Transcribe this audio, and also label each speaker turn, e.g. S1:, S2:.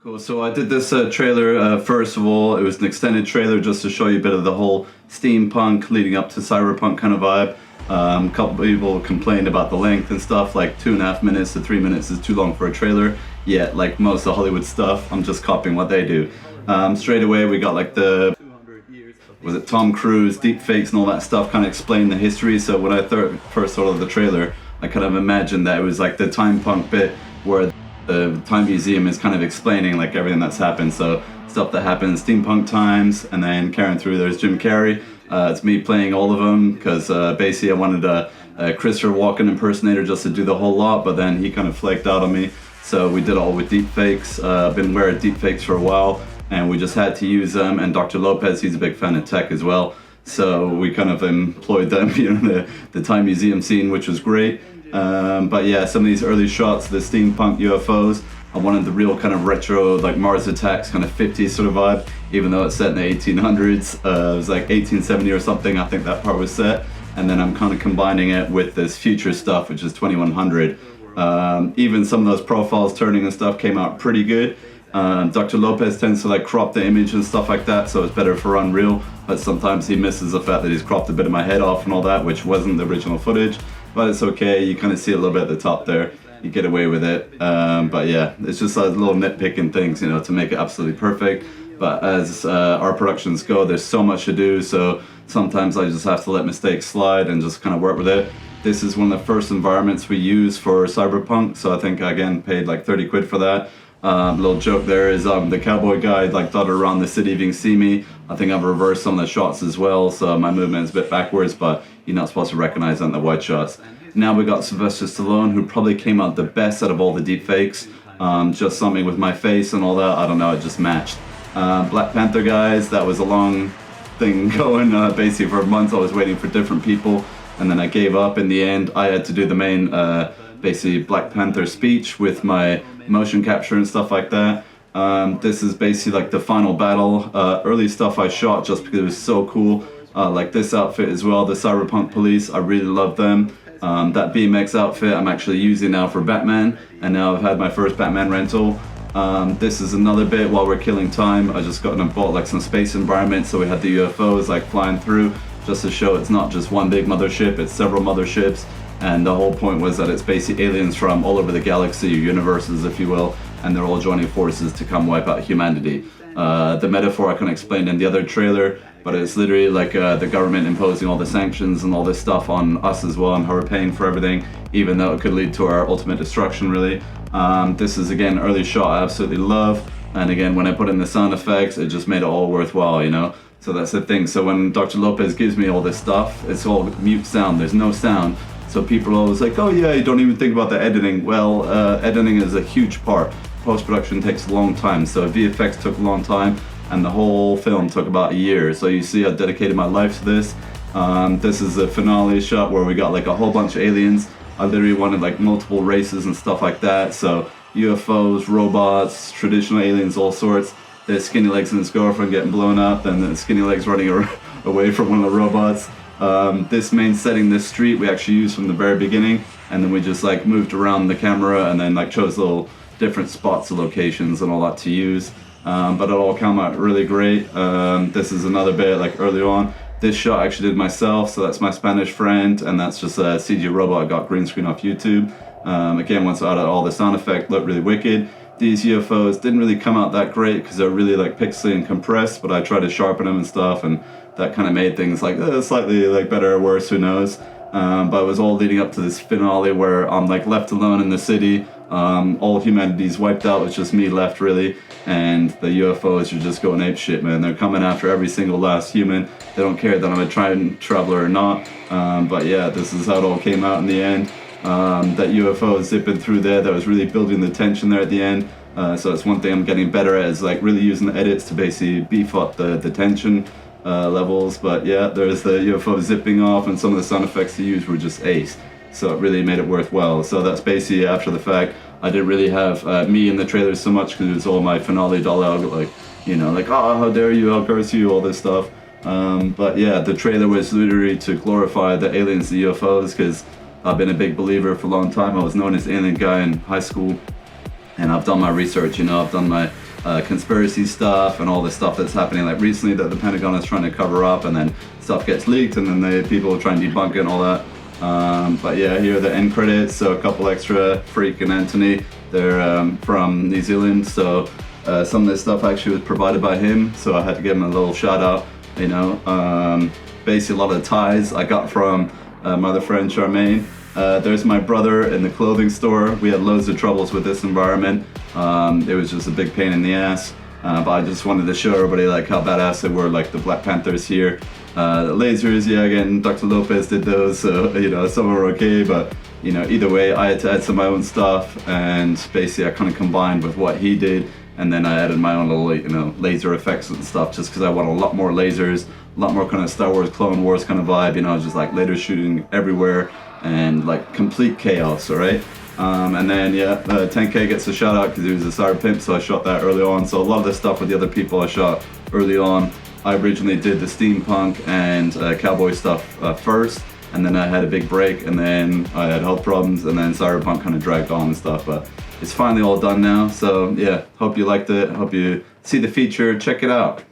S1: Cool. So I did this trailer, first of all, it was an extended trailer just to show you a bit of the whole steampunk leading up to cyberpunk kind of vibe. A couple people complained about the length and stuff, like 2.5 minutes to 3 minutes is too long for a trailer. Yet, like most of Hollywood stuff, I'm just copying what they do. Straight away we got like the, was it Tom Cruise, deep fakes and all that stuff, kind of explained the history. So when I first saw the trailer, I kind of imagined that it was like the Timepunk bit where the Time Museum is kind of explaining like everything that's happened. So stuff that happened in steampunk times, and then carrying through there's Jim Carrey. It's me playing all of them because basically I wanted a Christopher Walken impersonator just to do the whole lot, but then he kind of flaked out on me. So we did it all with deepfakes. I've been wearing deepfakes for a while, and we just had to use them. And Dr. Lopez, he's a big fan of tech as well. So we kind of employed them, you know, the Time Museum scene, which was great. But yeah, some of these early shots of the steampunk UFOs, I wanted the real kind of retro, like Mars Attacks kind of 50s sort of vibe, even though it's set in the 1800s. It was like 1870 or something, I think that part was set. And then I'm kind of combining it with this future stuff, which is 2100. Even some of those profiles turning and stuff came out pretty good. Dr. Lopez tends to like crop the image and stuff like that, so it's better for Unreal, but sometimes he misses the fact that he's cropped a bit of my head off and all that, which wasn't the original footage, but it's okay. You kind of see a little bit at the top there, you get away with it. But yeah, it's just those little nitpicking things, you know, to make it absolutely perfect. But as our productions go, there's so much to do, so sometimes I just have to let mistakes slide and just kind of work with it. This is one of the first environments we use for Cyberpunk, so I think I again paid like 30 quid for that. Little joke there is the cowboy guy like dotted around the city if you can see me. I think I've reversed some of the shots as well, so my movement is a bit backwards, but you're not supposed to recognize that in the wide shots. Now we got Sylvester Stallone, who probably came out the best out of all the deepfakes. Just something with my face and all that, I don't know, it just matched. Black Panther guys, that was a long thing going, basically for months I was waiting for different people, and then I gave up in the end. I had to do the main basically Black Panther speech with my motion capture and stuff like that. This is basically like the final battle. Early stuff I shot just because it was so cool. Like this outfit as well, the Cyberpunk Police, I really love them. That BMX outfit I'm actually using now for Batman, and now I've had my first Batman rental. This is another bit while we're killing time. I just got and bought like some space environment, so we had the UFOs like flying through, just to show it's not just one big mothership, it's several motherships. And the whole point was that it's basically aliens from all over the galaxy, universes if you will, and they're all joining forces to come wipe out humanity. The metaphor I can explain in the other trailer, but it's literally like the government imposing all the sanctions and all this stuff on us as well, and how we're paying for everything, even though it could lead to our ultimate destruction really. This is again early shot I absolutely love, and again when I put in the sound effects it just made it all worthwhile, you know. So that's the thing, so when Dr. Lopez gives me all this stuff, it's all mute sound, there's no sound. So people are always like, oh yeah, you don't even think about the editing. Well, editing is a huge part. Post-production takes a long time, so VFX took a long time, and the whole film took about a year. So you see I dedicated my life to this. This is the finale shot where we got like a whole bunch of aliens. I literally wanted like multiple races and stuff like that. So UFOs, robots, traditional aliens, all sorts. There's Skinny Legs and his girlfriend getting blown up, and then Skinny Legs running away from one of the robots. This main setting, this street, we actually used from the very beginning, and then we just like moved around the camera and then like chose little different spots of locations and all that to use. But it all came out really great. This is another bit like early on. This shot I actually did myself, so that's my Spanish friend, and that's just a CG robot I got green screen off YouTube. Again, once I added all the sound effect, looked really wicked. These UFOs didn't really come out that great because they're really like pixely and compressed, but I tried to sharpen them and stuff, and that kind of made things like slightly like better or worse, who knows. But it was all leading up to this finale where I'm like left alone in the city. All humanity's wiped out, it's just me left really, and the UFOs are just going apeshit, man. They're coming after every single last human. They don't care that I'm a time traveler or not. But yeah, this is how it all came out in the end. That UFO zipping through there, that was really building the tension there at the end. So it's one thing I'm getting better at, is like really using the edits to basically beef up the tension levels. But yeah, there's the UFO zipping off, and some of the sound effects they used were just ace. So it really made it worthwhile. So that's basically after the fact. I didn't really have me in the trailer so much because it was all my finale dialogue, like, you know, like, oh, how dare you, how curse you, all this stuff. But yeah, the trailer was literally to glorify the aliens, the UFOs, because I've been a big believer for a long time. I was known as alien guy in high school, and I've done my research, you know, I've done my conspiracy stuff and all this stuff that's happening like recently that the Pentagon is trying to cover up, and then stuff gets leaked and then people try and debunk it and all that. But yeah, here are the end credits. So a couple extra, Freak and Anthony, they're from New Zealand, so some of this stuff actually was provided by him, so I had to give him a little shout out, you know. Basically a lot of the ties I got from my other friend Charmaine. There's my brother in the clothing store. We had loads of troubles with this environment. It was just a big pain in the ass, but I just wanted to show everybody like how badass they were, like the Black Panthers here. The lasers, yeah, again, Dr. Lopez did those, so you know, some were okay, but you know, either way, I had to add some of my own stuff, and basically I kind of combined with what he did, and then I added my own little, you know, laser effects and stuff, just because I want a lot more lasers, a lot more kind of Star Wars, Clone Wars kind of vibe, you know, just like laser shooting everywhere, and like complete chaos, alright? And then yeah, 10K gets a shout out because he was a cyber pimp, so I shot that early on. So a lot of the stuff with the other people I shot early on. I originally did the steampunk and cowboy stuff first, and then I had a big break, and then I had health problems, and then cyberpunk kind of dragged on and stuff, but it's finally all done now. So yeah, hope you liked it, hope you see the feature, check it out.